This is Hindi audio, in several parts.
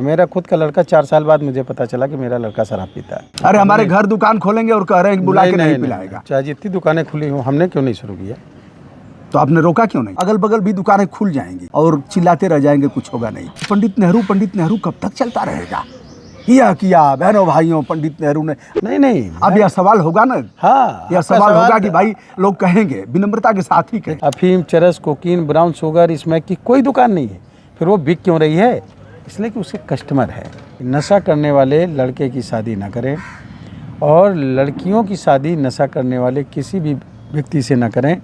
मेरा खुद का लड़का 4 साल बाद मुझे पता चला कि मेरा लड़का शराब पीता है। अरे हमारे घर दुकान खोलेंगे और कह रहे हैं कि बुला के नहीं पिलाएगा। चाहे जितनी दुकानें खुली हों, हमने क्यों नहीं शुरू किया? तो आपने रोका क्यों नहीं? अगल बगल भी दुकानें खुल जाएंगी और चिल्लाते रह जाएंगे, कुछ होगा नहीं। पंडित नेहरू कब तक चलता रहेगा? किया बहनों भाइयों, पंडित नेहरू ने नहीं। अब यह सवाल होगा ना, हाँ, यह सवाल होगा कि भाई लोग कहेंगे, विनम्रता के साथ ही कहें। अफीम, चरस, कोकीन, ब्राउन शुगर, स्मैक की कोई दुकान नहीं है, फिर वो बिक क्यों रही है? इसलिए कि उसके कस्टमर है। नशा करने वाले लड़के की शादी ना करें और लड़कियों की शादी नशा करने वाले किसी भी व्यक्ति से ना करें।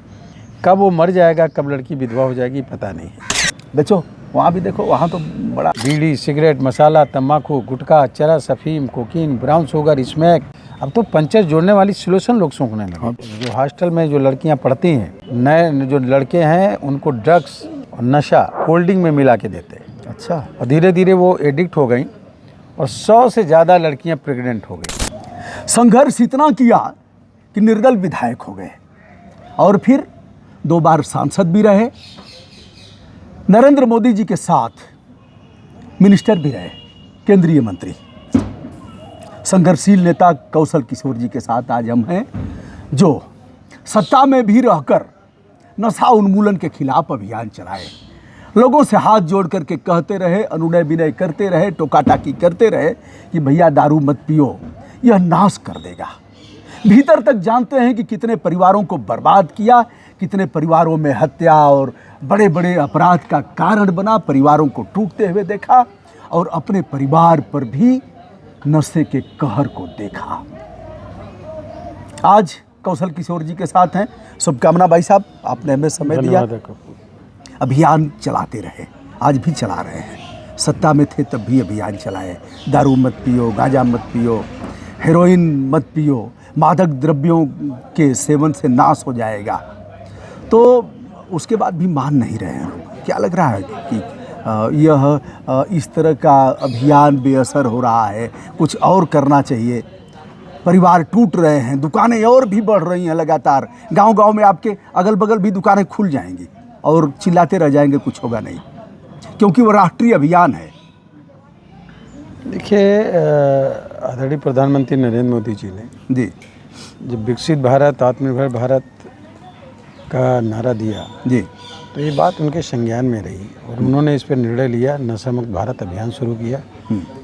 कब वो मर जाएगा, कब लड़की विधवा हो जाएगी, पता नहीं है। देखो वहाँ भी देखो, वहाँ तो बड़ा बीड़ी, सिगरेट, मसाला, तम्बाकू, गुटखा, चरस, अफीम, कोकीन, ब्राउन शुगर, स्मैक, अब तो पंचर जोड़ने वाली सोल्यूशन लोग सूंघने लगे। जो हॉस्टल में जो लड़कियां पढ़ती हैं, नए जो लड़के हैं उनको ड्रग्स और नशा कोल्ड ड्रिंक में मिला के देते हैं। अच्छा। और धीरे धीरे वो एडिक्ट हो गई और 100 से ज़्यादा लड़कियां प्रेग्नेंट हो गई। संघर्ष इतना किया कि निर्दल विधायक हो गए और फिर 2 बार सांसद भी रहे, नरेंद्र मोदी जी के साथ मिनिस्टर भी रहे, केंद्रीय मंत्री। संघर्षशील नेता कौशल किशोर जी के साथ आज हम हैं, जो सत्ता में भी रहकर नशा उन्मूलन के खिलाफ अभियान चलाए, लोगों से हाथ जोड़ करके कहते रहे, अनुनय विनय करते रहे, टोका टाकी करते रहे कि भैया दारू मत पियो, यह नाश कर देगा। भीतर तक जानते हैं कि कितने परिवारों को बर्बाद किया, कितने परिवारों में हत्या और बड़े बड़े अपराध का कारण बना, परिवारों को टूटते हुए देखा और अपने परिवार पर भी नशे के कहर को देखा। आज कौशल किशोर जी के साथ हैं। शुभकामना भाई साहब, आपने हमें समय दिया। अभियान चलाते रहे, आज भी चला रहे हैं। सत्ता में थे तब भी अभियान चलाए, दारू मत पियो, गांजा मत पियो, हेरोइन मत पियो, मादक द्रव्यों के सेवन से नाश हो जाएगा। तो उसके बाद भी मान नहीं रहे हैं। क्या लग रहा है कि यह इस तरह का अभियान बेअसर हो रहा है, कुछ और करना चाहिए? परिवार टूट रहे हैं, दुकानें और भी बढ़ रही हैं लगातार। गांव-गांव में आपके अगल बगल भी दुकानें खुल जाएंगी और चिल्लाते रह जाएंगे, कुछ होगा नहीं, क्योंकि वो राष्ट्रीय अभियान है। देखिए, आदरणीय प्रधानमंत्री नरेंद्र मोदी जी ने जी जब विकसित भारत, आत्मनिर्भर भारत का नारा दिया जी, तो ये बात उनके संज्ञान में रही और उन्होंने इस पर निर्णय लिया, नशा मुक्त भारत अभियान शुरू किया।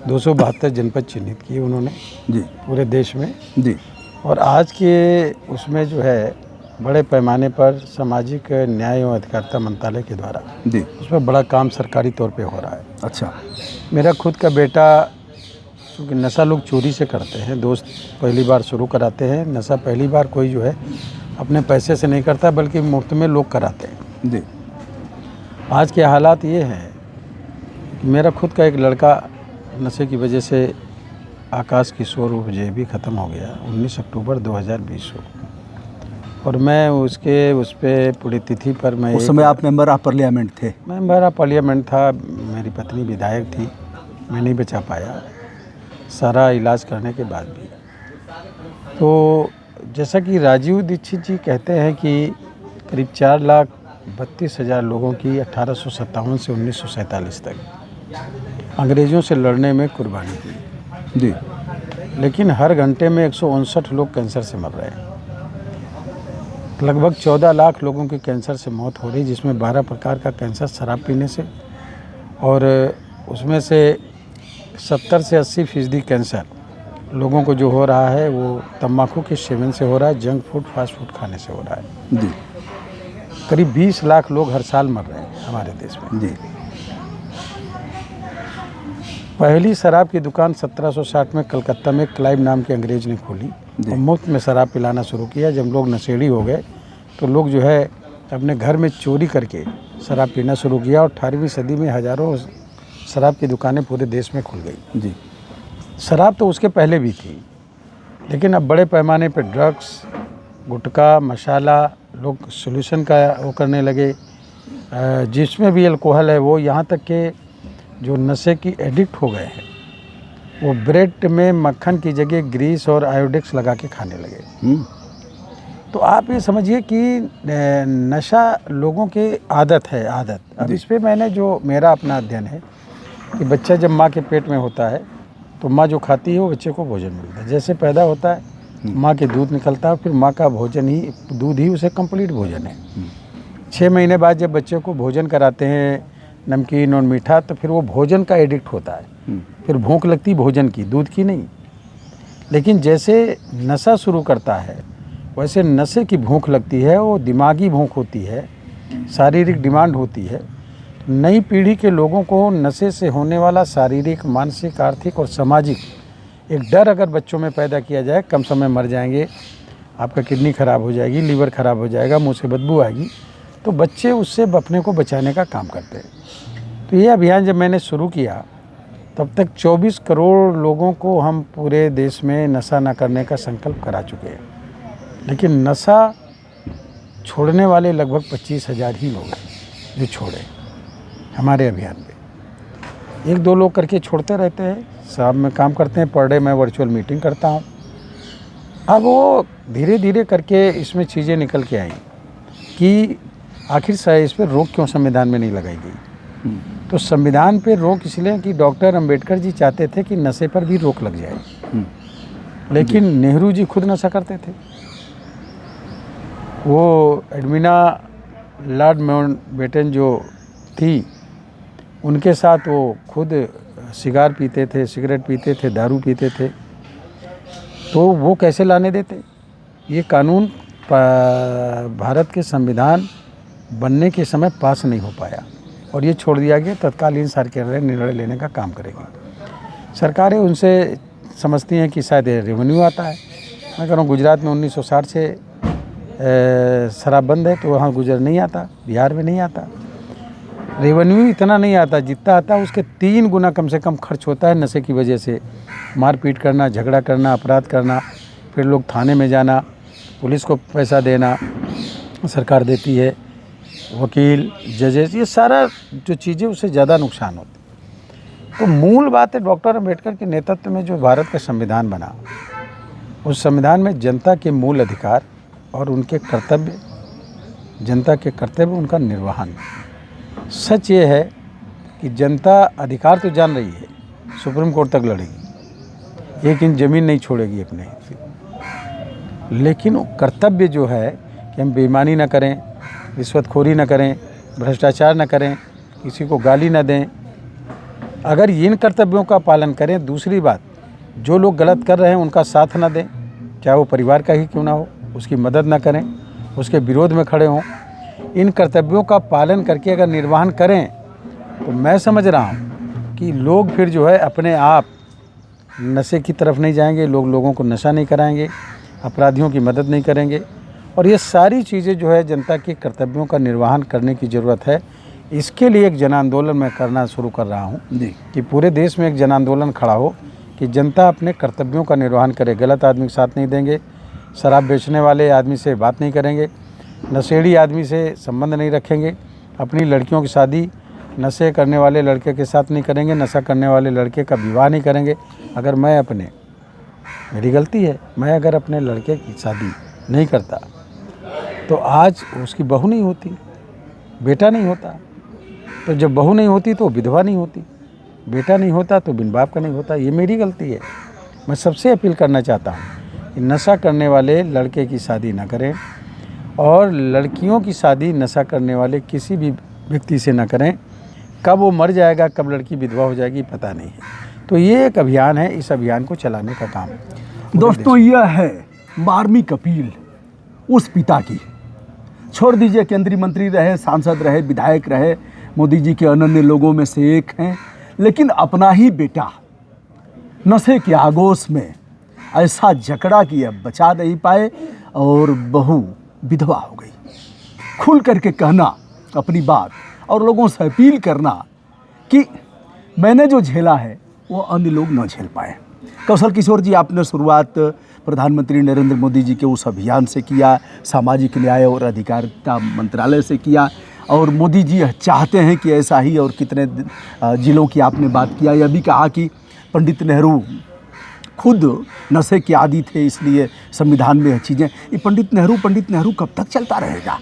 272 जनपद चिन्हित किए उन्होंने जी पूरे देश में जी। और आज के उसमें जो है बड़े पैमाने पर सामाजिक न्याय एवं अधिकारिता मंत्रालय के द्वारा जी उसमें बड़ा काम सरकारी तौर पे हो रहा है। अच्छा। मेरा खुद का बेटा, क्योंकि नशा लोग चोरी से करते हैं, दोस्त पहली बार शुरू कराते हैं। नशा पहली बार कोई जो है अपने पैसे से नहीं करता, बल्कि मुफ्त में लोग कराते हैं जी। आज के हालात ये हैं कि मेरा खुद का एक लड़का नशे की वजह से आकाश किशोर उर्फ भी ख़त्म हो गया 19 अक्टूबर 2020 को। और मैं उस पर पूरी तिथि पर मैं उस समय आप मेंबर ऑफ पार्लियामेंट थे? मेंबर ऑफ पार्लियामेंट था, मेरी पत्नी विधायक थी, मैं नहीं बचा पाया सारा इलाज करने के बाद भी। तो जैसा कि राजीव दीक्षित जी कहते हैं कि करीब 4,32,000 लोगों की 1857 से 1947 तक अंग्रेज़ों से लड़ने में कुर्बानी दी जी, लेकिन हर घंटे में 159 लोग कैंसर से मर रहे हैं। लगभग 14 लाख लोगों की कैंसर से मौत हो रही, जिसमें 12 प्रकार का कैंसर शराब पीने से, और उसमें से 70 से 80% कैंसर लोगों को जो हो रहा है वो तम्बाकू के सेवन से हो रहा है, जंक फूड, फास्ट फूड खाने से हो रहा है। जी। करीब 20 लाख लोग हर साल मर रहे हैं हमारे देश में। जी। पहली शराब की दुकान 1760 में कलकत्ता में क्लाइव नाम के अंग्रेज ने खोली और मुफ्त में शराब पिलाना शुरू किया। जब लोग नशेड़ी हो गए तो लोग जो है अपने घर में चोरी करके शराब पीना शुरू किया और 18वीं सदी में हज़ारों शराब की दुकानें पूरे देश में खुल गई। जी। शराब तो उसके पहले भी थी, लेकिन अब बड़े पैमाने पर ड्रग्स, गुटखा, मसाला लोग सोल्यूशन का वो करने लगे, जिसमें भी अल्कोहल है वो, यहाँ तक कि जो नशे की एडिक्ट हो गए हैं वो ब्रेड में मक्खन की जगह ग्रीस और आयोडेक्स लगा के खाने लगे। तो आप ये समझिए कि नशा लोगों की आदत है, आदत। अब इस पर मैंने जो मेरा अपना अध्ययन है कि बच्चा जब माँ के पेट में होता है तो माँ जो खाती है वो बच्चे को भोजन मिलता है। जैसे पैदा होता है माँ के दूध निकलता है, फिर माँ का भोजन ही, दूध ही उसे कंप्लीट भोजन है। 6 महीने बाद जब बच्चे को भोजन कराते हैं नमकीन और मीठा, तो फिर वो भोजन का एडिक्ट होता है। फिर भूख लगती भोजन की, दूध की नहीं। लेकिन जैसे नशा शुरू करता है वैसे नशे की भूख लगती है, वो दिमागी भूख होती है, शारीरिक डिमांड होती है। नई पीढ़ी के लोगों को नशे से होने वाला शारीरिक, मानसिक, आर्थिक और सामाजिक एक डर अगर बच्चों में पैदा किया जाए, कम समय मर जाएंगे, आपका किडनी खराब हो जाएगी, लीवर खराब हो जाएगा, मुंह से बदबू आएगी, तो बच्चे उससे अपने को बचाने का काम करते हैं। तो ये अभियान जब मैंने शुरू किया तब तक 24 करोड़ लोगों को हम पूरे देश में नशा न करने का संकल्प करा चुके हैं। लेकिन नशा छोड़ने वाले लगभग 25,000 ही लोग हैं जो छोड़े हमारे अभियान में। 1-2 लोग करके छोड़ते रहते हैं, साहब में काम करते हैं, पर डे मैं वर्चुअल मीटिंग करता हूँ। अब वो धीरे धीरे करके इसमें चीज़ें निकल के आई कि आखिर इस पर रोक क्यों संविधान में नहीं लगाई गई। तो संविधान पे रोक इसलिए कि डॉक्टर अंबेडकर जी चाहते थे कि नशे पर भी रोक लग जाए, लेकिन नेहरू जी खुद नशा करते थे। वो एडमिना लॉर्ड माउंटबेटन जो थी, उनके साथ वो खुद सिगार पीते थे, सिगरेट पीते थे, दारू पीते थे, तो वो कैसे लाने देते। ये कानून भारत के संविधान बनने के समय पास नहीं हो पाया और ये छोड़ दिया गया। तत्कालीन सरकार निर्णय लेने का काम करेगी। सरकारें उनसे समझती हैं कि शायद रेवेन्यू आता है। मैं कह रहा हूँ गुजरात में 1960 से शराब बंद है, तो वहाँ गुजर नहीं आता, बिहार में नहीं आता। रेवेन्यू इतना नहीं आता, जितना आता उसके 3 गुना कम से कम खर्च होता है नशे की वजह से। मारपीट करना, झगड़ा करना, अपराध करना, फिर लोग थाने में जाना, पुलिस को पैसा देना सरकार देती है, वकील, जजेस, ये सारा जो चीज़ें उससे ज़्यादा नुकसान होती। तो मूल बात है डॉक्टर अंबेडकर के नेतृत्व में जो भारत का संविधान बना, उस संविधान में जनता के मूल अधिकार और उनके कर्तव्य, जनता के कर्तव्य, उनका निर्वहन। सच ये है कि जनता अधिकार तो जान रही है, सुप्रीम कोर्ट तक लड़ेगी, 1 इंच ज़मीन नहीं छोड़ेगी अपने, लेकिन कर्तव्य जो है कि हम बेईमानी न करें, रिश्वतखोरी न करें, भ्रष्टाचार न करें, किसी को गाली न दें। अगर इन कर्तव्यों का पालन करें, दूसरी बात, जो लोग गलत कर रहे हैं उनका साथ न दें, चाहे वो परिवार का ही क्यों ना हो, उसकी मदद न करें, उसके विरोध में खड़े हों। इन कर्तव्यों का पालन करके अगर निर्वहन करें तो मैं समझ रहा हूँ कि लोग फिर जो है अपने आप नशे की तरफ नहीं जाएंगे, लोगों को नशा नहीं कराएंगे, अपराधियों की मदद नहीं करेंगे। और ये सारी चीज़ें जो है जनता के कर्तव्यों का निर्वहन करने की ज़रूरत है। इसके लिए एक जन आंदोलन मैं करना शुरू कर रहा हूँ कि पूरे देश में एक जन आंदोलन खड़ा हो कि जनता अपने कर्तव्यों का निर्वहन करे। गलत आदमी के साथ नहीं देंगे, शराब बेचने वाले आदमी से बात नहीं करेंगे, नशेड़ी आदमी से संबंध नहीं रखेंगे, अपनी लड़कियों की शादी नशे करने वाले लड़के के साथ नहीं करेंगे, नशा करने वाले लड़के का विवाह नहीं करेंगे। अगर मैं मेरी गलती है, मैं अगर अपने लड़के की शादी नहीं करता तो आज उसकी बहू नहीं होती, बेटा नहीं होता। तो जब बहू नहीं होती तो विधवा नहीं होती, बेटा नहीं होता तो बिन बाप का नहीं होता। ये मेरी गलती है। मैं सबसे अपील करना चाहता हूँ कि नशा करने वाले लड़के की शादी ना करें और लड़कियों की शादी नशा करने वाले किसी भी व्यक्ति से ना करें। कब वो मर जाएगा, कब लड़की विधवा हो जाएगी, पता नहीं है। तो ये एक अभियान है, इस अभियान को चलाने का काम दोस्तों यह है मार्मिक अपील उस पिता की। छोड़ दीजिए केंद्रीय मंत्री रहे, सांसद रहे, विधायक रहे, मोदी जी के अनन्य लोगों में से एक हैं, लेकिन अपना ही बेटा नशे के आगोश में ऐसा जकड़ा कि अब बचा नहीं पाए और बहू विधवा हो गई। खुल करके कहना अपनी बात और लोगों से अपील करना कि मैंने जो झेला है वो अन्य लोग न झेल पाए। कौशल किशोर जी, आपने शुरुआत प्रधानमंत्री नरेंद्र मोदी जी के उस अभियान से किया, सामाजिक न्याय और अधिकारिता मंत्रालय से किया, और मोदी जी चाहते हैं कि ऐसा ही, और कितने जिलों की आपने बात किया। यह भी कहा कि पंडित नेहरू खुद नशे के आदी थे, इसलिए संविधान में यह चीज़ें। ये पंडित नेहरू कब तक चलता रहेगा?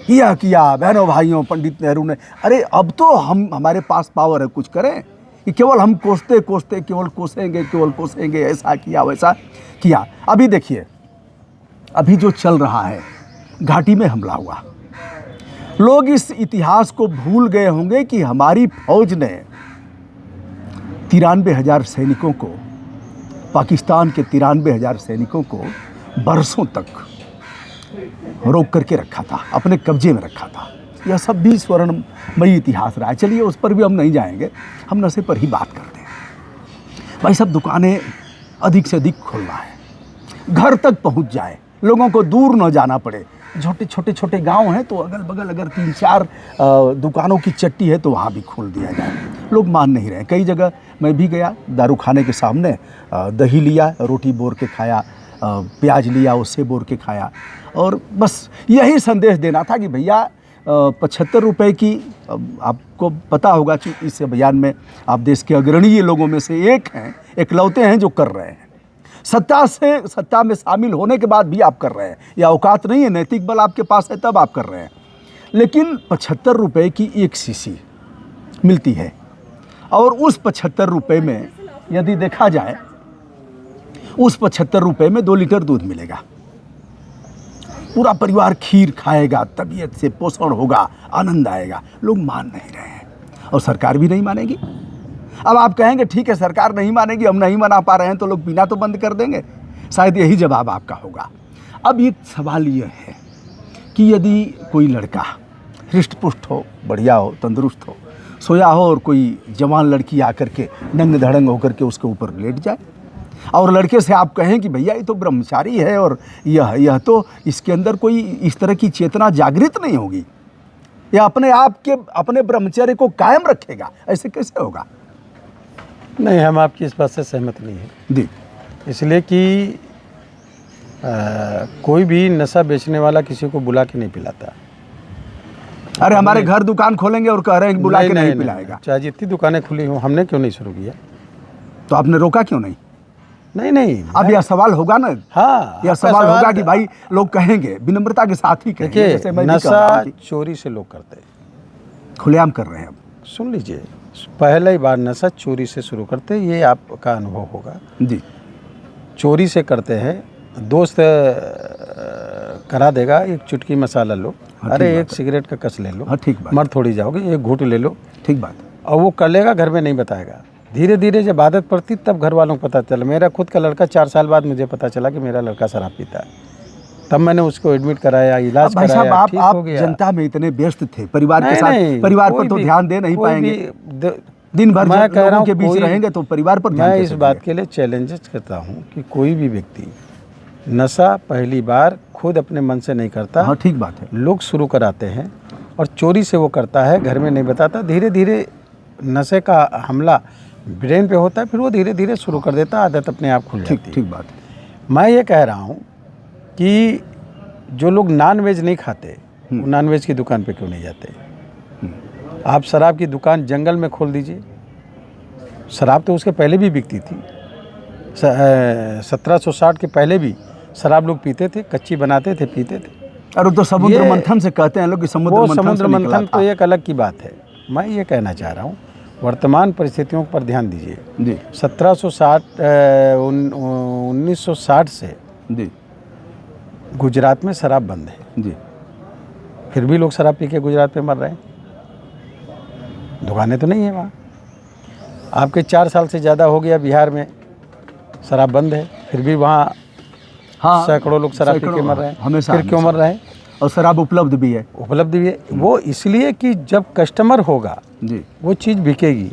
किया बहनों भाइयों, पंडित नेहरू ने, अरे अब तो हमारे पास पावर है, कुछ करें। कि केवल हम कोसते कोसते केवल कोसेंगे, ऐसा किया वैसा किया। अभी देखिए, अभी जो चल रहा है, घाटी में हमला हुआ, लोग इस इतिहास को भूल गए होंगे कि हमारी फौज ने 93,000 सैनिकों को, पाकिस्तान के 93,000 सैनिकों को बरसों तक रोक करके रखा था, अपने कब्जे में रखा था। यह सब भी स्वर्णमयी इतिहास रहा है। चलिए उस पर भी हम नहीं जाएंगे, हम नशे पर ही बात करते हैं। भाई सब दुकानें अधिक से अधिक खोलना है, घर तक पहुंच जाए, लोगों को दूर न जाना पड़े। छोटे गांव हैं तो अगल बगल अगर 3-4 दुकानों की चट्टी है तो वहाँ भी खोल दिया जाए। लोग मान नहीं रहे। कई जगह मैं भी गया, दारू खाने के सामने दही लिया, रोटी बोर के खाया, प्याज लिया, उससे बोर के खाया, और बस यही संदेश देना था कि भैया 75 रुपए की, आपको पता होगा कि इस अभियान में आप देश के अग्रणीय लोगों में से एक हैं, इकलौते हैं जो कर रहे हैं। सत्ता में शामिल होने के बाद भी आप कर रहे हैं। यह औकात नहीं है, नैतिक बल आपके पास है तब आप कर रहे हैं। लेकिन 75 रुपए की एक शीशी मिलती है, और उस 75 रुपए में यदि देखा जाए, उस 75 रुपए में 2 लीटर दूध मिलेगा। पूरा परिवार खीर खाएगा, तबीयत से पोषण होगा, आनंद आएगा। लोग मान नहीं रहे हैं और सरकार भी नहीं मानेगी। अब आप कहेंगे ठीक है, सरकार नहीं मानेगी, हम नहीं मना पा रहे हैं तो लोग पीना तो बंद कर देंगे, शायद यही जवाब आपका होगा। अब एक सवाल यह है कि यदि कोई लड़का हृष्ट पुष्ट हो, बढ़िया हो, तंदुरुस्त हो, सोया हो, और कोई जवान लड़की आकर के नंग धड़ंग होकर के उसके ऊपर लेट जाए, और लड़के से आप कहें कि भैया ये तो ब्रह्मचारी है और यह तो इसके अंदर कोई इस तरह की चेतना जागृत नहीं होगी, यह अपने आप के अपने ब्रह्मचर्य को कायम रखेगा, ऐसे कैसे होगा? नहीं, हम आपकी इस बात से सहमत नहीं हैं जी। इसलिए कि कोई भी नशा बेचने वाला किसी को बुला के नहीं पिलाता। अरे हमारे घर दुकान खोलेंगे और कह रहे हैं कि बुला के नहीं पिलाएगा। चाहे जितनी दुकानें खुली हों, हमने क्यों नहीं शुरू किया? तो आपने रोका क्यों नहीं? नहीं अब यह सवाल होगा ना। हाँ, यह सवाल होगा कि भाई लोग कहेंगे, विनम्रता के साथ ही कहेंगे। देखिए, नशा चोरी से लोग करते हैं, खुलेआम कर रहे हैं। अब सुन लीजिए, पहले ही बार नशा चोरी से शुरू करते, ये आपका अनुभव होगा जी। चोरी से करते हैं, दोस्त करा देगा, एक चुटकी मसाला लो, अरे एक सिगरेट का कस ले लो, हाँ ठीक बात, मर थोड़ी जाओगे, एक घूंट ले लो, ठीक बात। और वो कर लेगा, घर में नहीं बताएगा। धीरे धीरे जब आदत पड़ती तब घर वालों को पता चला। मेरा खुद का लड़का 4 साल बाद मुझे पता चला कि मेरा लड़का शराब पीता है, तब मैंने उसको एडमिट कराया, इलाज भाई साहब, कराया, ठीक हो गया। जनता में इतने व्यस्त थे, परिवार के साथ, परिवार पर तो ध्यान दे नहीं पाएंगे। दिन भर मैं कह रहा हूं के बीच रहेंगे तो परिवार पर ध्यान मैं कैसे इस बात के लिए चैलेंजेस करता हूं कि कोई भी व्यक्ति नशा पहली बार खुद अपने मन से नहीं करता। हाँ ठीक बात है। लोग शुरू कराते हैं और चोरी से वो करता है, घर में नहीं बताता। धीरे धीरे नशे का हमला ब्रेन पे होता है, फिर वो धीरे धीरे शुरू कर देता है, आदत अपने आप खुल जाती है। ठीक बात है। मैं ये कह रहा हूँ कि जो लोग नॉन वेज नहीं खाते, वो नॉन वेज की दुकान पे क्यों नहीं जाते? आप शराब की दुकान जंगल में खोल दीजिए। शराब तो उसके पहले भी बिकती थी, 1760 के पहले भी शराब लोग पीते थे, कच्ची बनाते थे, पीते थे। और तो समुद्र मंथन से कहते हैं लोग कि समुद्र मंथन तो एक अलग की बात है। मैं ये कहना चाह रहा हूँ, वर्तमान परिस्थितियों पर ध्यान दीजिए जी। 1960 से जी गुजरात में शराब बंद है जी, फिर भी लोग शराब पी के गुजरात में मर रहे हैं। दुकानें तो नहीं है वहाँ। आपके 4 साल से ज़्यादा हो गया बिहार में शराब बंद है, फिर भी वहाँ हाँ सैकड़ों लोग शराब पी के मर रहे हैं। हमेशा फिर क्यों मर रहे हैं? और शराब उपलब्ध भी है। उपलब्ध भी है, वो इसलिए कि जब कस्टमर होगा जी, वो चीज़ बिकेगी।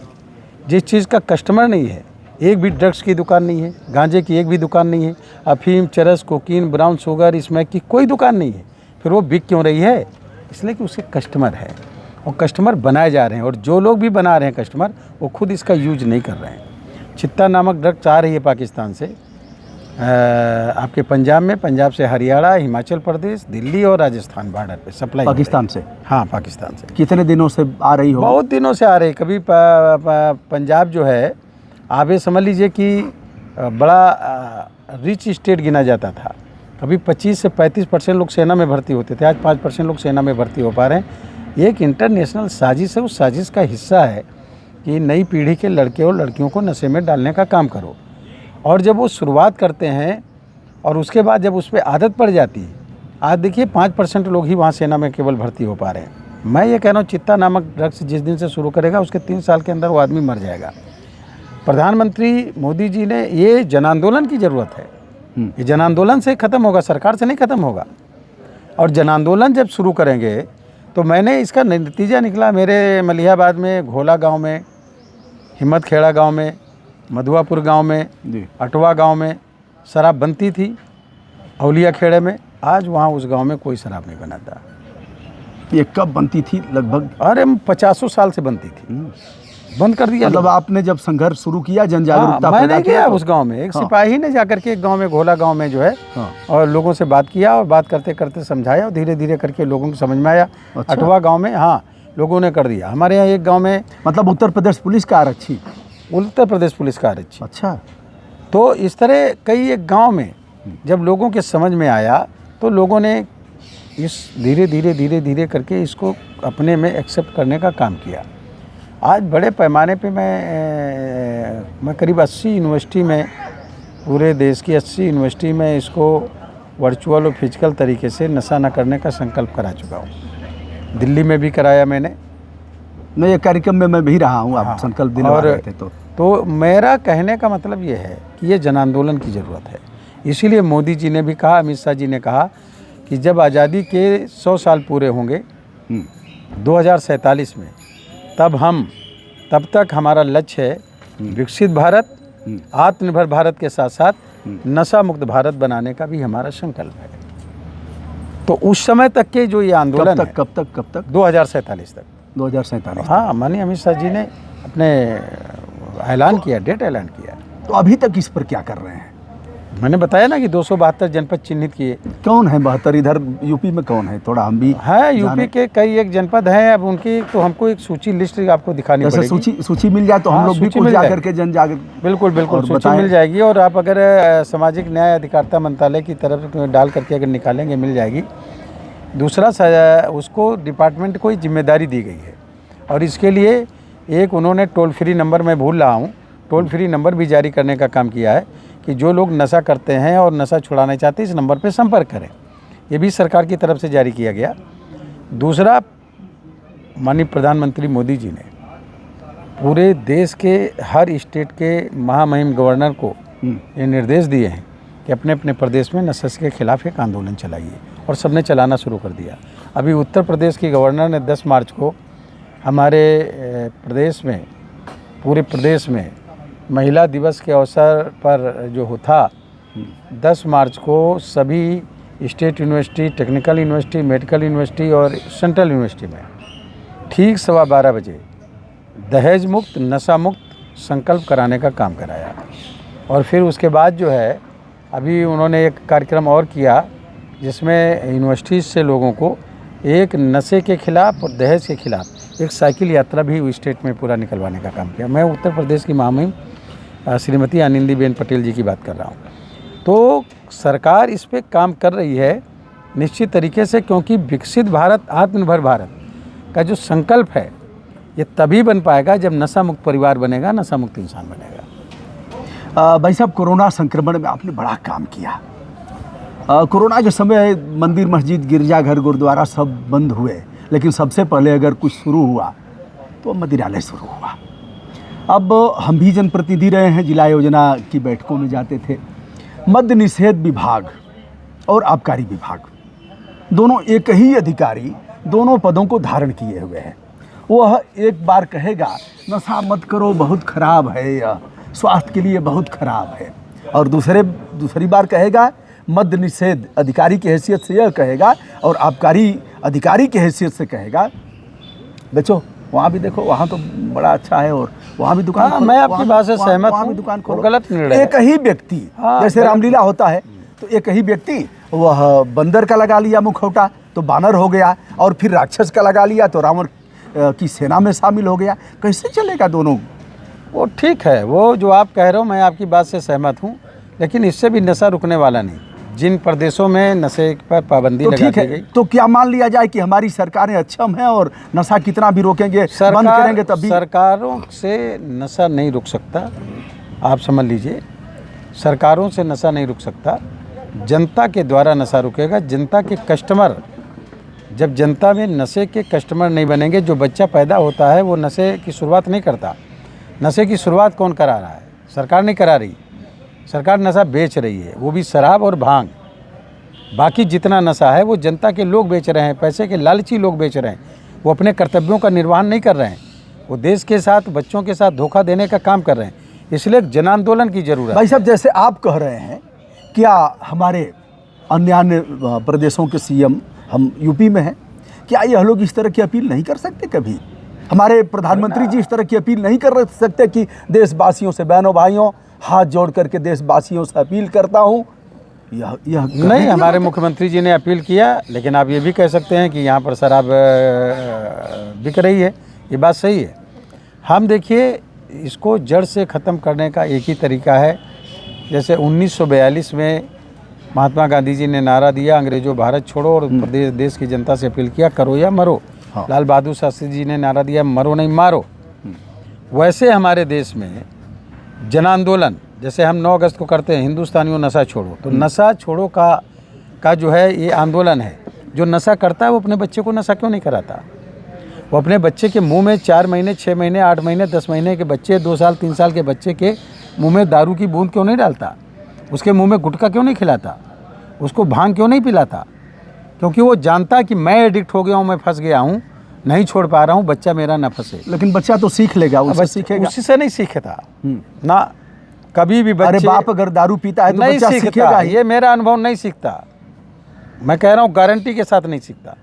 जिस चीज़ का कस्टमर नहीं है, एक भी ड्रग्स की दुकान नहीं है, गांजे की एक भी दुकान नहीं है, अफीम, चरस, कोकीन, ब्राउन शुगर, स्मैक की कोई दुकान नहीं है, फिर वो बिक क्यों रही है? इसलिए कि उसके कस्टमर है और कस्टमर बनाए जा रहे हैं। और जो लोग भी बना रहे हैं कस्टमर, वो खुद इसका यूज नहीं कर रहे हैं। चित्ता नामक ड्रग्स आ रही है पाकिस्तान से, आपके पंजाब में, पंजाब से हरियाणा, हिमाचल प्रदेश, दिल्ली और राजस्थान बॉर्डर पे सप्लाई पाकिस्तान से। हाँ, पाकिस्तान से। कितने दिनों से आ रही हो? बहुत दिनों से आ रही। कभी पंजाब जो है, आप ये समझ लीजिए कि बड़ा रिच स्टेट गिना जाता था। कभी 25 से 35% लोग सेना में भर्ती होते थे, आज 5% लोग सेना में भर्ती हो पा रहे हैं। एक इंटरनेशनल साजिश है, उस साजिश का हिस्सा है कि नई पीढ़ी के लड़के और लड़कियों को नशे में डालने का काम करो। और जब वो शुरुआत करते हैं और उसके बाद जब उस पर आदत पड़ जाती है, आज देखिए 5% लोग ही वहाँ सेना में केवल भर्ती हो पा रहे हैं। मैं ये कह रहा हूँ चित्ता नामक ड्रग्स जिस दिन से शुरू करेगा उसके 3 साल के अंदर वो आदमी मर जाएगा। प्रधानमंत्री मोदी जी ने ये जन आंदोलन की ज़रूरत है, ये जन आंदोलन से ख़त्म होगा, सरकार से नहीं ख़त्म होगा। और जन आंदोलन जब शुरू करेंगे तो मैंने इसका नतीजा निकला मेरे मलिहाबाद में, घोला गांव में, हिम्मत खेड़ा गांव में, मधुआपुर गांव में, अटवा गांव में शराब बनती थी, औलिया खेड़े में। आज वहाँ उस गांव में कोई शराब नहीं बनाता। ये कब बनती थी लगभग? अरे 50 साल से बनती थी, बंद कर दिया। मतलब आपने जब संघर्ष शुरू किया, जन जागरूकता मैं पैदा नहीं किया गया तो? उस गांव में, एक सिपाही ने जाकर के एक गांव में, घोला गांव में जो है, और लोगों से बात किया और बात करते करते समझाया और धीरे धीरे करके लोगों को समझ में आया। अच्छा। अटवा गांव में हाँ लोगों ने कर दिया। हमारे यहाँ एक गांव में, मतलब उत्तर प्रदेश पुलिस का आरक्षी? उत्तर प्रदेश पुलिस का आरक्षी। अच्छा। तो इस तरह कई एक गांव में जब लोगों के समझ में आया तो लोगों ने इस धीरे धीरे करके इसको अपने में एक्सेप्ट करने का काम किया। आज बड़े पैमाने पे मैं करीब 80 यूनिवर्सिटी में, पूरे देश की 80 यूनिवर्सिटी में इसको वर्चुअल और फिजिकल तरीके से नशा न करने का संकल्प करा चुका हूँ। दिल्ली में भी कराया मैंने। मैं ये कार्यक्रम में मैं भी रहा हूँ, आप संकल्प दिलवा रहे थे तो मेरा कहने का मतलब ये है कि ये जन आंदोलन की ज़रूरत है। इसीलिए मोदी जी ने भी कहा, अमित शाह जी ने कहा कि जब आज़ादी के 100 साल पूरे होंगे 2047 में, तब तक हमारा लक्ष्य है विकसित भारत, आत्मनिर्भर भारत के साथ साथ नशा मुक्त भारत बनाने का भी हमारा संकल्प है। तो उस समय तक के जो ये आंदोलन कब तक 2047 तक। 2047? हाँ, माननीय अमित शाह जी ने अपने ऐलान किया, डेट ऐलान किया। तो अभी तक इस पर क्या कर रहे हैं? मैंने बताया ना कि 272 जनपद चिन्हित किए। कौन है 72? इधर यूपी में कौन है? थोड़ा हम भी है, यूपी के कई एक जनपद हैं। अब उनकी तो हमको एक सूची लिस्ट आपको दिखानी पड़ेगी। सूची मिल जाए तो हम लोग भी कुछ जाकर के जन जागरूक। बिल्कुल सूची मिल जाएगी। और आप अगर सामाजिक न्याय अधिकारिता मंत्रालय की तरफ डाल करके अगर निकालेंगे मिल जाएगी। दूसरा उसको डिपार्टमेंट को जिम्मेदारी दी गई है और इसके लिए एक उन्होंने टोल फ्री नंबर, मैं भूल रहा हूँ, टोल फ्री नंबर भी जारी करने का काम किया है कि जो लोग नशा करते हैं और नशा छुड़ाना चाहते हैं इस नंबर पे संपर्क करें। ये भी सरकार की तरफ से जारी किया गया। दूसरा, माननीय प्रधानमंत्री मोदी जी ने पूरे देश के हर स्टेट के महामहिम गवर्नर को ये निर्देश दिए हैं कि अपने अपने प्रदेश में नशे के खिलाफ एक आंदोलन चलाइए, और सबने चलाना शुरू कर दिया। अभी उत्तर प्रदेश की गवर्नर ने 10 मार्च को हमारे प्रदेश में, पूरे प्रदेश में महिला दिवस के अवसर पर जो था 10 मार्च को सभी state university, technical university, medical university और सेंट्रल यूनिवर्सिटी में ठीक 12:15 बजे दहेज मुक्त, नशा मुक्त संकल्प कराने का काम कराया। और फिर उसके बाद जो है अभी उन्होंने एक कार्यक्रम और किया जिसमें यूनिवर्सिटीज़ से लोगों को एक नशे के खिलाफ और दहेज के खिलाफ एक साइकिल यात्रा भी स्टेट में पूरा निकलवाने का काम किया। मैं उत्तर प्रदेश की महामहिम श्रीमती आनंदीबेन पटेल जी की बात कर रहा हूँ। तो सरकार इस पे काम कर रही है निश्चित तरीके से, क्योंकि विकसित भारत, आत्मनिर्भर भारत का जो संकल्प है ये तभी बन पाएगा जब नशा मुक्त परिवार बनेगा, नशा मुक्त इंसान बनेगा। भाई साहब, कोरोना संक्रमण में आपने बड़ा काम किया। कोरोना के समय मंदिर, मस्जिद, गिरजाघर, गुरुद्वारा सब बंद हुए, लेकिन सबसे पहले अगर कुछ शुरू हुआ तो मंदिरालय शुरू हुआ। अब हम भी जनप्रतिनिधि रहे हैं, जिला योजना की बैठकों में जाते थे। मद्य निषेध विभाग और आबकारी विभाग दोनों एक ही अधिकारी दोनों पदों को धारण किए हुए हैं। वह एक बार कहेगा नशा मत करो, बहुत खराब है, यह स्वास्थ्य के लिए बहुत खराब है, और दूसरी बार कहेगा मद्य निषेध अधिकारी की हैसियत से यह कहेगा, और आबकारी अधिकारी की हैसियत से कहेगा बच्चों वहाँ भी देखो, वहाँ तो बड़ा अच्छा है, और वहाँ भी दुकान खोलो, मैं आपकी बात से सहमत हूँ, दुकान खोलो। गलत निर्णय। एक ही व्यक्ति, जैसे रामलीला होता है तो एक ही व्यक्ति वह बंदर का लगा लिया मुखौटा तो बानर हो गया, और फिर राक्षस का लगा लिया तो रावण की सेना में शामिल हो गया। कैसे चलेगा दोनों? वो ठीक है, वो जो आप कह रहे हो मैं आपकी बात से सहमत हूँ, लेकिन इससे भी नशा रुकने वाला नहीं। जिन प्रदेशों में नशे पर पाबंदी तो लगा ठीक दी है, गई, तो क्या मान लिया जाए कि हमारी सरकारें अक्षम हैं और नशा कितना भी रोकेंगे, बंद करेंगे तब भी? सरकारों से नशा नहीं रुक सकता, आप समझ लीजिए। सरकारों से नशा नहीं रुक सकता, जनता के द्वारा नशा रुकेगा। जनता के कस्टमर, जब जनता में नशे के कस्टमर नहीं बनेंगे, जो बच्चा पैदा होता है वो नशे की शुरुआत नहीं करता। नशे की शुरुआत कौन करा रहा है? सरकार नहीं करा रही। सरकार नशा बेच रही है, वो भी शराब और भांग। बाकी जितना नशा है वो जनता के लोग बेच रहे हैं, पैसे के लालची लोग बेच रहे हैं। वो अपने कर्तव्यों का निर्वहन नहीं कर रहे हैं, वो देश के साथ, बच्चों के साथ धोखा देने का काम कर रहे हैं। इसलिए एक जन आंदोलन की जरूरत है। भाई साहब, जैसे आप कह रहे हैं, क्या हमारे अन्य प्रदेशों के सीएम, हम यूपी में हैं, क्या यह लोग इस तरह की अपील नहीं कर सकते? कभी हमारे प्रधानमंत्री जी इस तरह की अपील नहीं कर सकते कि देशवासियों से, बहनों भाइयों, हाथ जोड़ करके देशवासियों से अपील करता हूँ? यह नहीं, हमारे मुख्यमंत्री जी ने अपील किया, लेकिन आप ये भी कह सकते हैं कि यहाँ पर शराब बिक रही है, ये बात सही है। हम देखिए, इसको जड़ से ख़त्म करने का एक ही तरीका है। जैसे 1942 में महात्मा गांधी जी ने नारा दिया, अंग्रेजों भारत छोड़ो, और देश की जनता से अपील किया, करो या मरो। हाँ। लाल बहादुर शास्त्री जी ने नारा दिया, मरो नहीं मारो। वैसे हमारे देश में जन आंदोलन, जैसे हम 9 अगस्त को करते हैं, हिंदुस्तानियों नशा छोड़ो, तो नशा छोड़ो का जो है ये आंदोलन है। जो नशा करता है वो अपने बच्चे को नशा क्यों नहीं कराता? वो अपने बच्चे के मुंह में 4 महीने, 6 महीने, 8 महीने, 10 महीने के बच्चे, 2 साल, 3 साल के बच्चे के मुंह में दारू की बूंद क्यों नहीं डालता? उसके मुंह में गुटखा क्यों नहीं खिलाता? उसको भांग क्यों नहीं पिलाता? क्योंकि वो जानता है कि मैं एडिक्ट हो गया हूँ, मैं फंस गया हूँ, नहीं छोड़ पा रहा हूँ, बच्चा मेरा ना फंसे। लेकिन बच्चा तो सीख लेगा, उससे सीखेगा। उसी से नहीं सीखता ना, कभी भी बच्चे। अरे बाप अगर दारू पीता है तो नहीं बच्चा सीखेगा ही। ये मेरा अनुभव नहीं सीखता, मैं कह रहा हूँ गारंटी के साथ नहीं सीखता।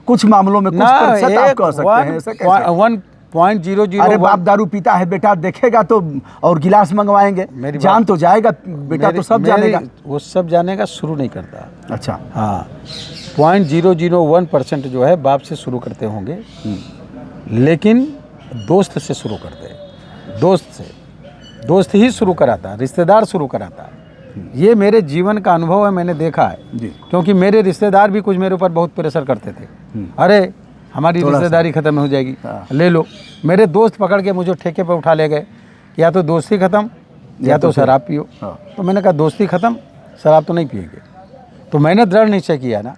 कुछ मामलों में कुछ प्रतिशत आप कह सकते हैं, ऐसा कैसे? 1.001। अरे बाप दारू पीता है बेटा, देखेगा तो और गिलास मंगवाएंगे, जान तो जाएगा बेटा, तो सब जानेगा। वो सब जानेगा, शुरू नहीं करता। अच्छा, हाँ, 0.001% जो है बाप से शुरू करते होंगे, लेकिन दोस्त से शुरू करते हैं। दोस्त ही शुरू कराता, रिश्तेदार शुरू कराता। ये मेरे जीवन का अनुभव है, मैंने देखा है जी। क्योंकि मेरे रिश्तेदार भी कुछ मेरे ऊपर बहुत प्रेशर करते थे। अरे हमारी रिश्तेदारी ख़त्म हो जाएगी, ले लो। मेरे दोस्त पकड़ के मुझे ठेके पर उठा ले गए, या तो दोस्ती ख़त्म या तो शराब पियो। तो मैंने कहा दोस्ती ख़त्म, शराब तो नहीं पिएंगे। तो मैंने दृढ़ निश्चय किया ना,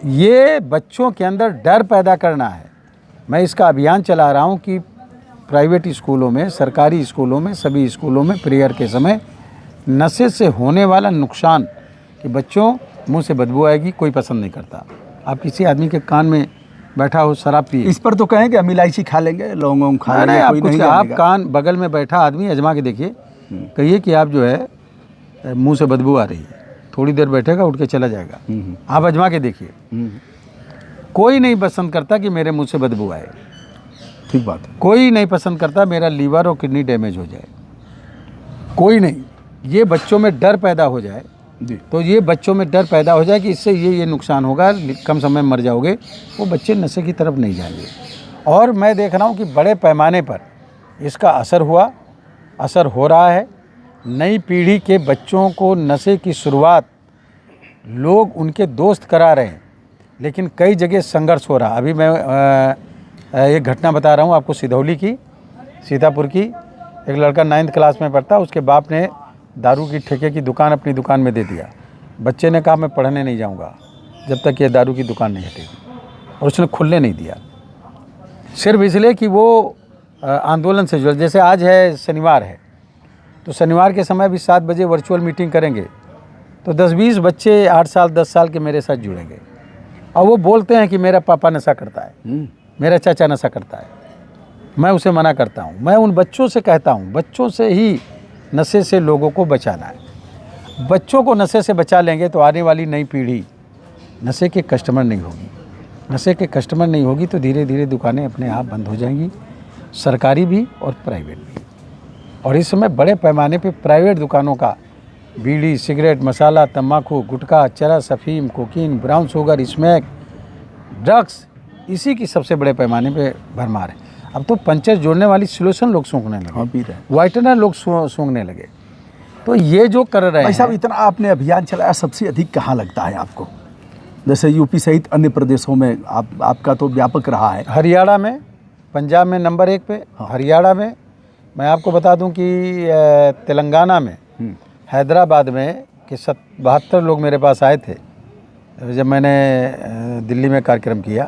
ये बच्चों के अंदर डर पैदा करना है। मैं इसका अभियान चला रहा हूँ कि प्राइवेट स्कूलों में, सरकारी स्कूलों में, सभी स्कूलों में प्रेयर के समय नशे से होने वाला नुकसान, कि बच्चों मुंह से बदबू आएगी, कोई पसंद नहीं करता। आप किसी आदमी के कान में बैठा हो शराब पिए, इस पर तो कहेंगे हम इलायची खा लेंगे, लौंग खा लेंगे, कोई नहीं आप कान बगल में बैठा आदमी आजमा के देखिए, कहिए कि आप जो है मुंह से बदबू आ रही है, थोड़ी देर बैठेगा, उठ के चला जाएगा। आप आजमा के देखिए, कोई नहीं पसंद करता कि मेरे मुंह से बदबू आए। ठीक बात है। कोई नहीं पसंद करता मेरा लीवर और किडनी डैमेज हो जाए, कोई नहीं। ये बच्चों में डर पैदा हो जाए जी। तो ये बच्चों में डर पैदा हो जाए कि इससे ये नुकसान होगा, कम समय में मर जाओगे, वो बच्चे नशे की तरफ नहीं जाएंगे। और मैं देख रहा हूँ कि बड़े पैमाने पर इसका असर हो रहा है। नई पीढ़ी के बच्चों को नशे की शुरुआत लोग उनके दोस्त करा रहे हैं, लेकिन कई जगह संघर्ष हो रहा। अभी मैं एक घटना बता रहा हूँ आपको, सिधौली की, सीतापुर की। एक लड़का 9th क्लास में पढ़ता, उसके बाप ने दारू की ठेके की दुकान अपनी दुकान में दे दिया। बच्चे ने कहा मैं पढ़ने नहीं जाऊंगा जब तक ये दारू की दुकान नहीं हटेगी, और उसने खुलने नहीं दिया, सिर्फ इसलिए कि वो आंदोलन से जुड़े। जैसे आज है, शनिवार है, तो शनिवार के समय भी 7 बजे वर्चुअल मीटिंग करेंगे, तो 10-20 बच्चे 8 साल 10 साल के मेरे साथ जुड़ेंगे, और वो बोलते हैं कि मेरा पापा नशा करता है, मेरा चाचा नशा करता है। मैं उसे मना करता हूँ। मैं उन बच्चों से कहता हूँ, बच्चों से ही नशे से लोगों को बचाना है। बच्चों को नशे से बचा लेंगे तो आने वाली नई पीढ़ी नशे के कस्टमर नहीं होगी। नशे के कस्टमर नहीं होगी तो धीरे धीरे दुकानें अपने आप बंद हो जाएंगी, सरकारी भी और प्राइवेट भी। और इस समय बड़े पैमाने पे प्राइवेट दुकानों का बीड़ी, सिगरेट, मसाला, तम्बाकू, गुटखा, चरस, अफीम, cocaine, brown sugar, smack, drugs, इसी की सबसे बड़े पैमाने पे भरमार है। अब तो पंचर जोड़ने वाली सोल्यूशन लोग सूंघने लगे, पी रहे हैं। वाइटनर लोग सूंघने लगे। तो ये जो कर रहे भाई साहब, हैं, इतना आपने अभियान चलाया, सबसे अधिक कहाँ लगता है आपको? जैसे यूपी सहित अन्य प्रदेशों में आपका तो व्यापक रहा है। हरियाणा में, पंजाब में नंबर 1 पे, हरियाणा में। मैं आपको बता दूं कि तेलंगाना में, हैदराबाद में कि 72 लोग मेरे पास आए थे जब मैंने दिल्ली में कार्यक्रम किया।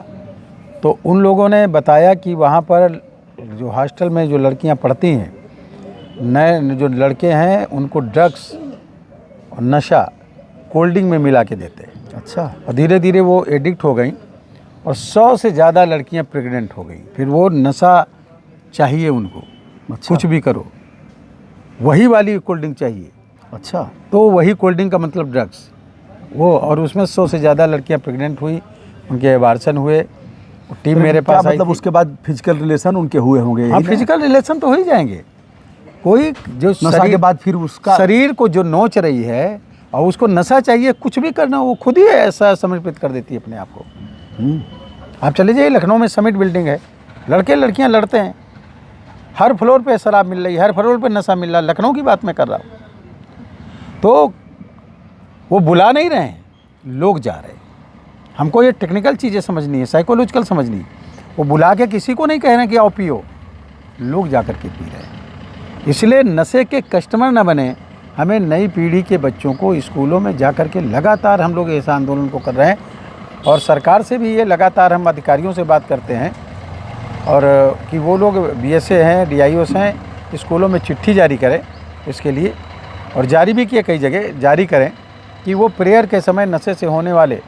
तो उन लोगों ने बताया कि वहाँ पर जो हॉस्टल में जो लड़कियाँ पढ़ती हैं, नए जो लड़के हैं उनको ड्रग्स और नशा कोल्ड ड्रिंक में मिला के देते हैं। अच्छा। और धीरे धीरे वो एडिक्ट हो गई और 100 से ज़्यादा लड़कियां प्रेग्नेंट हो गई। फिर वो नशा चाहिए उनको। अच्छा। कुछ भी करो, वही वाली कोल्ड ड्रिंक चाहिए। अच्छा। तो वही कोल्ड ड्रिंक का मतलब ड्रग्स वो, और उसमें 100 से ज़्यादा लड़कियां प्रेग्नेंट हुई, उनके एबार्सन हुए। टीम मेरे पास आई मतलब थी। उसके बाद फिजिकल रिलेशन उनके हुए होंगे? हाँ, फिजिकल रिलेशन तो हो ही जाएंगे। कोई जो नशा के बाद फिर उसका शरीर को जो नोच रही है और उसको नशा चाहिए, कुछ भी करना, वो खुद ही ऐसा समर्पित कर देती है अपने आप को। आप चले जाइए, लखनऊ में समिट बिल्डिंग है, लड़के लड़कियां लड़ते हैं, हर फ्लोर पे शराब मिल रही है, हर फ्लोर पे नशा मिल रहा है। लखनऊ की बात मैं कर रहा हूँ। तो वो बुला नहीं रहे हैं, लोग जा रहे हैं। हमको ये टेक्निकल चीज़ें समझनी है, साइकोलॉजिकल समझनी है। वो बुला के किसी को नहीं कह रहे हैं कि आओ पियो, लोग जा कर के पी रहे हैं। इसलिए नशे के कस्टमर न बने। हमें नई पीढ़ी के बच्चों को स्कूलों में जा कर के लगातार हम लोग ऐसा आंदोलन को कर रहे हैं, और सरकार से भी ये लगातार हम अधिकारियों से बात करते हैं, और कि वो लोग बीएसए हैं, डीआईओस हैं, स्कूलों में चिट्ठी जारी करें इसके लिए, और जारी भी किए कई जगह जारी करें कि वो प्रेयर के समय नशे से होने वाले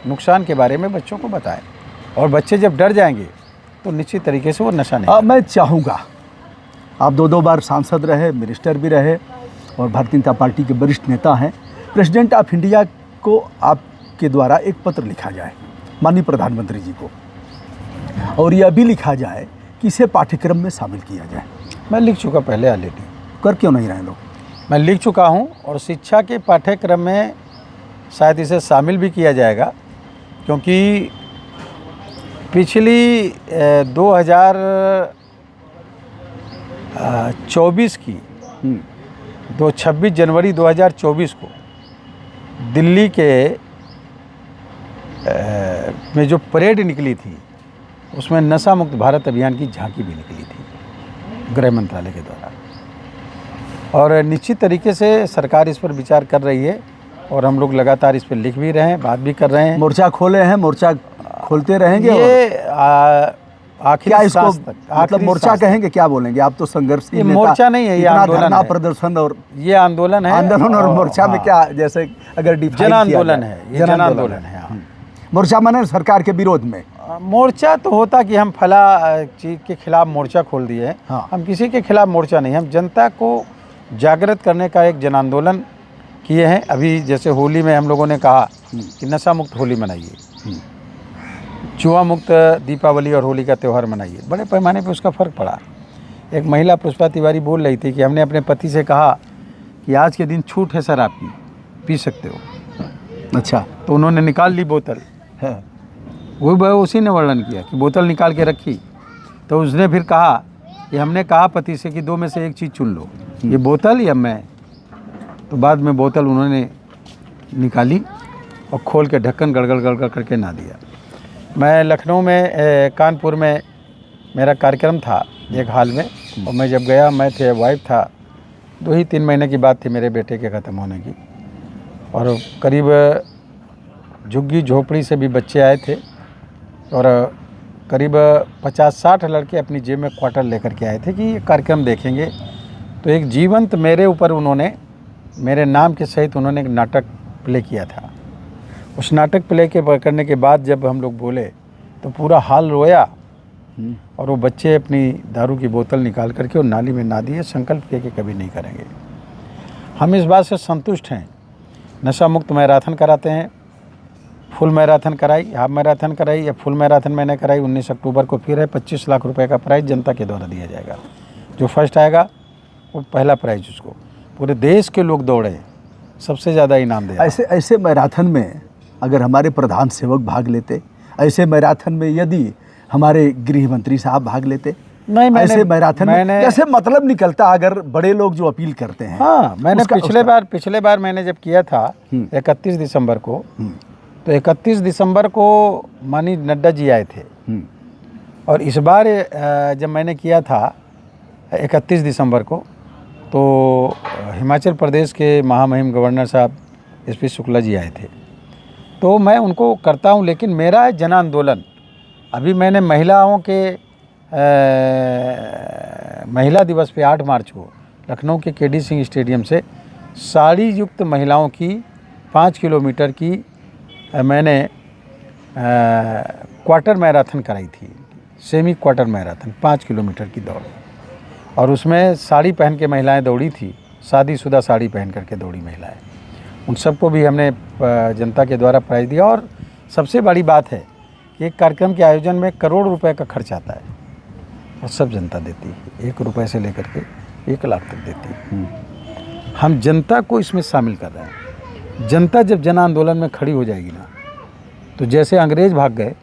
नुकसान के बारे में बच्चों को बताएं। और बच्चे जब डर जाएंगे तो निश्चित तरीके से वो नशा नहीं। मैं चाहूँगा, आप 2 बार सांसद रहे, मिनिस्टर भी रहे, और भारतीय जनता पार्टी के वरिष्ठ नेता हैं। प्रेसिडेंट ऑफ इंडिया को आपके द्वारा एक पत्र लिखा जाए, माननीय प्रधानमंत्री जी को, और यह भी लिखा जाए कि इसे पाठ्यक्रम में शामिल किया जाए। मैं लिख चुका पहले ऑलरेडी। कर क्यों नहीं रहे लोग? मैं लिख चुका हूं, और शिक्षा के पाठ्यक्रम में शायद इसे शामिल भी किया जाएगा, क्योंकि पिछली 2024 की 26 जनवरी 2024 को दिल्ली के में जो परेड निकली थी, उसमें नशा मुक्त भारत अभियान की झांकी भी निकली थी गृह मंत्रालय के द्वारा। और निश्चित तरीके से सरकार इस पर विचार कर रही है, और हम लोग लगातार इस पर लिख भी रहे हैं, बात भी कर रहे हैं। मोर्चा खोले हैं, मोर्चा खोलते रहेंगे। ये आखिरी सांस तक, मतलब मोर्चा कहेंगे, क्या बोलेंगे आप? तो संघर्ष ये मोर्चा नहीं है, ये आंदोलन है। प्रदर्शन और ये आंदोलन है। आंदोलन और मोर्चा में क्या, जैसे अगर जन आंदोलन है, ये जन आंदोलन है। मोर्चा माने सरकार के विरोध में। मोर्चा तो होता कि हम फला चीज़ के खिलाफ मोर्चा खोल दिए हैं। हाँ। हम किसी के खिलाफ मोर्चा नहीं, हम जनता को जागृत करने का एक जन आंदोलन किए हैं। अभी जैसे होली में हम लोगों ने कहा कि नशा मुक्त होली मनाइए, जुआ मुक्त दीपावली और होली का त्यौहार मनाइए। बड़े पैमाने पे उसका फ़र्क पड़ा। एक महिला पुष्पा तिवारी बोल रही थी कि हमने अपने पति से कहा कि आज के दिन छूट है सर आपकी, पी सकते हो। अच्छा। तो उन्होंने निकाल ली बोतल। है। वो उसी ने वर्णन किया कि बोतल निकाल के रखी। तो उसने फिर कहा कि हमने कहा पति से कि 2 में से एक चीज़ चुन लो, ये बोतल या मैं। तो बाद में बोतल उन्होंने निकाली और खोल के ढक्कन गड़गड़ गड़गड़ करके ना दिया। मैं लखनऊ में कानपुर में मेरा कार्यक्रम था एक हाल में, और मैं जब गया, मैं थे, वाइफ था, 2 ही 3 महीने की बात थी मेरे बेटे के ख़त्म होने की, और करीब झुग्गी झोपड़ी से भी बच्चे आए थे, और करीब 50-60 लड़के अपनी जेब में क्वार्टर लेकर के आए थे कि ये कार्यक्रम देखेंगे। तो एक जीवंत मेरे ऊपर उन्होंने, मेरे नाम के सहित उन्होंने एक नाटक प्ले किया था। उस नाटक प्ले के करने के बाद जब हम लोग बोले तो पूरा हाल रोया, और वो बच्चे अपनी दारू की बोतल निकाल करके और नाली में ना दिए, संकल्प किए कि कभी नहीं करेंगे। हम इस बात से संतुष्ट हैं। नशा मुक्त मैराथन कराते हैं, फुल मैराथन कराई, हाफ मैराथन कराई या फुल मैराथन मैंने कराई। 19 अक्टूबर को फिर है, 25 लाख रुपए का प्राइज़ जनता के द्वारा दिया जाएगा। जो फर्स्ट आएगा वो पहला प्राइज़ उसको, पूरे देश के लोग दौड़े, सबसे ज़्यादा इनाम दे। ऐसे मैराथन में अगर हमारे प्रधान सेवक भाग लेते, ऐसे मैराथन में यदि हमारे गृह मंत्री साहब भाग लेते, नहीं, ऐसे मैराथन में कैसे मतलब निकलता अगर बड़े लोग जो अपील करते हैं? हाँ, मैंने पिछले बार मैंने जब किया था 31 दिसंबर को, तो 31 दिसंबर को माननीय नड्डा जी आए थे, और इस बार जब मैंने किया था 31 दिसंबर को, तो हिमाचल प्रदेश के महामहिम गवर्नर साहब SP शुक्ला जी आए थे। तो मैं उनको करता हूँ, लेकिन मेरा जन आंदोलन अभी मैंने महिलाओं के महिला दिवस पे 8 मार्च को लखनऊ के KD सिंह स्टेडियम से साड़ी युक्त महिलाओं की 5 किलोमीटर की मैंने क्वार्टर मैराथन कराई थी, सेमी क्वार्टर मैराथन 5 किलोमीटर की दौड़, और उसमें साड़ी पहन के महिलाएं दौड़ी थी, शादीशुदा साड़ी पहन करके दौड़ी महिलाएं। उन सबको भी हमने जनता के द्वारा प्राइज़ दिया। और सबसे बड़ी बात है कि एक कार्यक्रम के आयोजन में करोड़ रुपए का खर्च आता है, और सब जनता देती है, 1 रुपये से लेकर के 1 लाख तक देती है। हम जनता को इसमें शामिल कर रहे हैं। जनता जब जन आंदोलन में खड़ी हो जाएगी ना, तो जैसे अंग्रेज भाग गए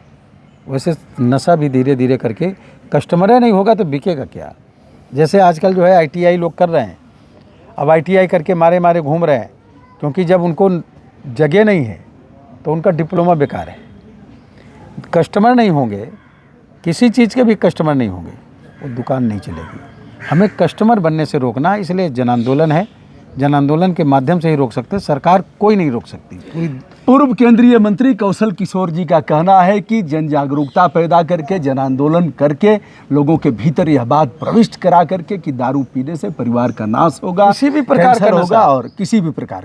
वैसे नशा भी धीरे धीरे करके, कस्टमर नहीं होगा तो बिकेगा क्या। जैसे आजकल जो है ITI लोग कर रहे हैं, अब ITI करके मारे मारे घूम रहे हैं, क्योंकि जब उनको जगह नहीं है तो उनका डिप्लोमा बेकार है। कस्टमर नहीं होंगे, किसी चीज़ के भी कस्टमर नहीं होंगे, वो दुकान नहीं चलेगी। हमें कस्टमर बनने से रोकना है, इसलिए जन आंदोलन है। जन आंदोलन के माध्यम से ही रोक सकते हैं, सरकार कोई नहीं रोक सकती। पूर्व केंद्रीय मंत्री कौशल किशोर जी का कहना है कि जन जागरूकता पैदा करके, जन आंदोलन करके, लोगों के भीतर यह बात प्रविष्ट करा करके कि दारू पीने से परिवार का नाश होगा, किसी भी प्रकार का होगा, और किसी भी प्रकार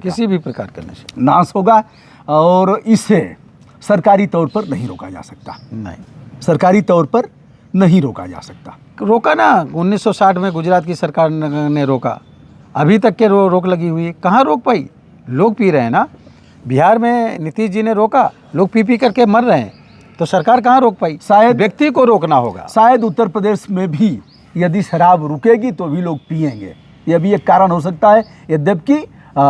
का नशा नाश होगा, और इससे सरकारी तौर पर नहीं रोका जा सकता। नहीं, सरकारी तौर पर नहीं रोका जा सकता। रोका ना, 1960 में गुजरात की सरकार ने रोका, अभी तक के रोक लगी हुई है, कहाँ रोक पाई। लोग पी रहे हैं ना, बिहार में नीतीश जी ने रोका, लोग पी करके मर रहे हैं, तो सरकार कहाँ रोक पाई। शायद व्यक्ति को रोकना होगा। शायद उत्तर प्रदेश में भी यदि शराब रुकेगी तो भी लोग पिएंगे, यह भी एक कारण हो सकता है। यद्यपि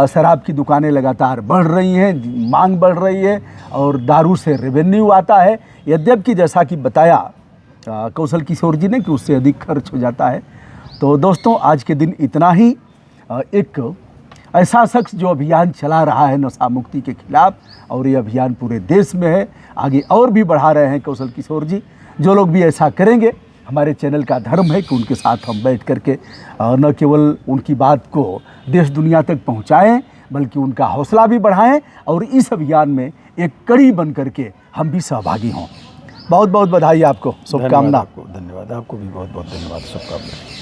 शराब की दुकानें लगातार बढ़ रही हैं, मांग बढ़ रही है, और दारू से रेवेन्यू आता है, यद्यपि जैसा कि बताया कौशल किशोर जी ने कि उससे अधिक खर्च हो जाता है। तो दोस्तों, आज के दिन इतना ही। एक ऐसा शख्स जो अभियान चला रहा है नशा मुक्ति के खिलाफ, और ये अभियान पूरे देश में है, आगे और भी बढ़ा रहे हैं कौशल किशोर जी। जो लोग भी ऐसा करेंगे, हमारे चैनल का धर्म है कि उनके साथ हम बैठ करके न केवल उनकी बात को देश दुनिया तक पहुंचाएं, बल्कि उनका हौसला भी बढ़ाएं, और इस अभियान में एक कड़ी बन करके हम भी सहभागी हों। बहुत बहुत बधाई आपको, शुभकामना। धन्यवाद, आपको भी बहुत बहुत धन्यवाद, शुभकामना।